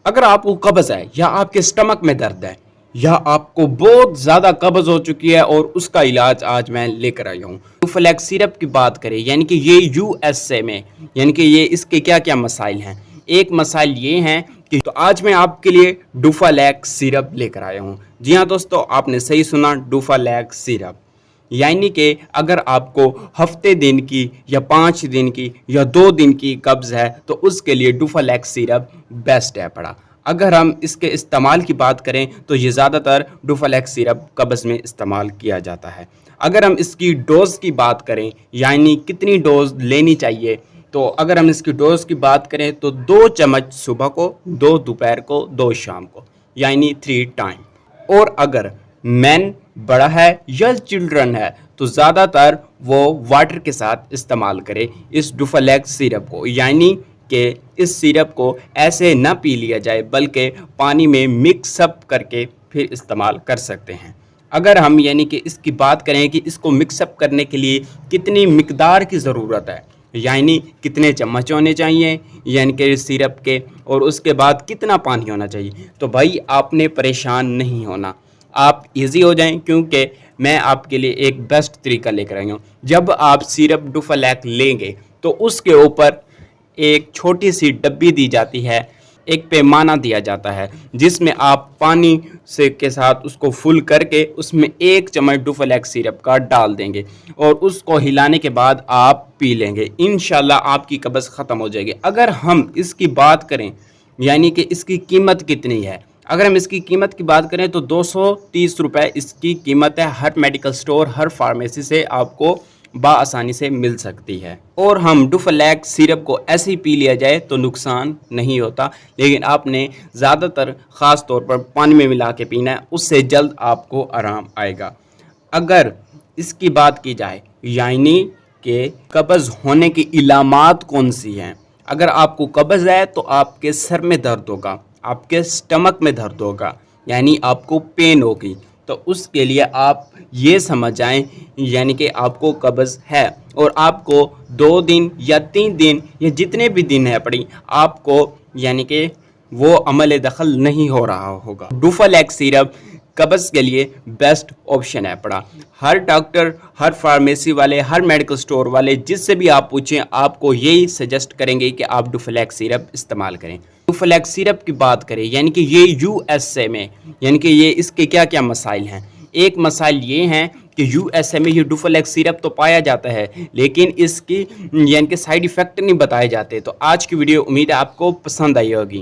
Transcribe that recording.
اگر آپ کو قبض ہے یا آپ کے سٹمک میں درد ہے یا آپ کو بہت زیادہ قبض ہو چکی ہے اور اس کا علاج آج میں لے کر آیا ہوں، ڈوفلیک سیرپ کی بات کریں یعنی کہ یہ یو ایس اے میں یعنی کہ یہ اس کے کیا کیا مسائل ہیں۔ ایک مسائل یہ ہیں کہ تو آج میں آپ کے لیے ڈوفلیک سیرپ لے کر آیا ہوں۔ جی ہاں دوستو، آپ نے صحیح سنا، ڈوفلیک سیرپ یعنی کہ اگر آپ کو ہفتے دن کی یا 5 دن کی یا 2 دن کی قبض ہے تو اس کے لیے ڈوفلیک سیرپ بیسٹ ہے پڑا۔ اگر ہم اس کے استعمال کی بات کریں تو یہ زیادہ تر ڈوفلیک سیرپ قبض میں استعمال کیا جاتا ہے۔ اگر ہم اس کی ڈوز کی بات کریں یعنی کتنی ڈوز لینی چاہیے، تو اگر ہم اس کی ڈوز کی بات کریں تو 2 چمچ صبح کو، 2 دوپہر کو، 2 شام کو، یعنی 3 ٹائم۔ اور اگر مین بڑا ہے یا چلڈرن ہے تو زیادہ تر وہ واٹر کے ساتھ استعمال کرے اس ڈوفلیک سیرپ کو، یعنی کہ اس سیرپ کو ایسے نہ پی لیا جائے بلکہ پانی میں مکس اپ کر کے پھر استعمال کر سکتے ہیں۔ اگر ہم یعنی کہ اس کی بات کریں کہ اس کو مکس اپ کرنے کے لیے کتنی مقدار کی ضرورت ہے، یعنی کتنے چمچ ہونے چاہیے یعنی کہ سیرپ کے، اور اس کے بعد کتنا پانی ہونا چاہیے، تو بھائی آپ نے پریشان نہیں ہونا، آپ ایزی ہو جائیں، کیونکہ میں آپ کے لیے ایک بیسٹ طریقہ لے کر آئی ہوں۔ جب آپ سیرپ ڈوفلیک لیں گے تو اس کے اوپر ایک چھوٹی سی ڈبی دی جاتی ہے، ایک پیمانہ دیا جاتا ہے جس میں آپ پانی سے کے ساتھ اس کو فل کر کے اس میں 1 چمچ ڈوفلیک سیرپ کا ڈال دیں گے اور اس کو ہلانے کے بعد آپ پی لیں گے، انشاءاللہ آپ کی قبض ختم ہو جائے گی۔ اگر ہم اس کی بات کریں یعنی کہ اس کی قیمت کتنی ہے، اگر ہم اس کی قیمت کی بات کریں تو 230 روپے اس کی قیمت ہے۔ ہر میڈیکل سٹور، ہر فارمیسی سے آپ کو بآسانی سے مل سکتی ہے۔ اور ہم ڈوفلیک سیرپ کو ایسے ہی پی لیا جائے تو نقصان نہیں ہوتا، لیکن آپ نے زیادہ تر خاص طور پر پانی میں ملا کے پینا ہے، اس سے جلد آپ کو آرام آئے گا۔ اگر اس کی بات کی جائے یعنی کہ قبض ہونے کی علامات کون سی ہیں، اگر آپ کو قبض ہے تو آپ کے سر میں درد ہوگا، آپ کے سٹمک میں درد ہوگا، یعنی آپ کو پین ہوگی، تو اس کے لیے آپ یہ سمجھ جائیں یعنی کہ آپ کو قبض ہے اور آپ کو 2 دن یا 3 دن یا جتنے بھی دن ہے پڑی آپ کو یعنی کہ وہ عمل دخل نہیں ہو رہا ہوگا۔ ڈوفلیک سیرپ قبض کے لیے بیسٹ آپشن ہے پڑا۔ ہر ڈاکٹر، ہر فارمیسی والے، ہر میڈیکل سٹور والے جس سے بھی آپ پوچھیں آپ کو یہی سجیسٹ کریں گے کہ آپ ڈوفلیک سیرپ استعمال کریں۔ ڈوفلیک سیرپ کی بات کریں یعنی کہ یہ یو ایس اے میں یعنی کہ یہ اس کے کیا کیا مسائل ہیں۔ ایک مسائل یہ ہیں کہ یو ایس اے میں یہ ڈوفلیک سیرپ تو پایا جاتا ہے لیکن اس کی یعنی کہ سائیڈ ایفیکٹ نہیں بتائے جاتے۔ تو آج کی ویڈیو امید ہے آپ کو پسند آئی ہوگی۔